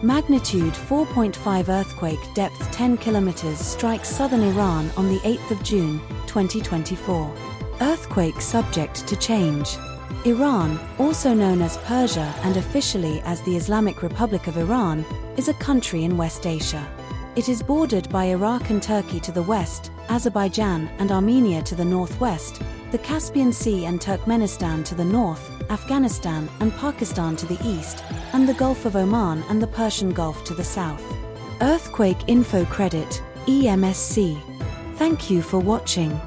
Magnitude 4.5 earthquake, depth 10 kilometers, strikes southern Iran on the 8th of June, 2024. Earthquake subject to change. Iran, also known as Persia and officially as the Islamic Republic of Iran, is a country in West Asia. It is bordered by Iraq and Turkey to the west, Azerbaijan and Armenia to the northwest, the Caspian Sea and Turkmenistan to the north, Afghanistan and Pakistan to the east, and the Gulf of Oman and the Persian Gulf to the south. Earthquake Info Credit, EMSC. Thank you for watching.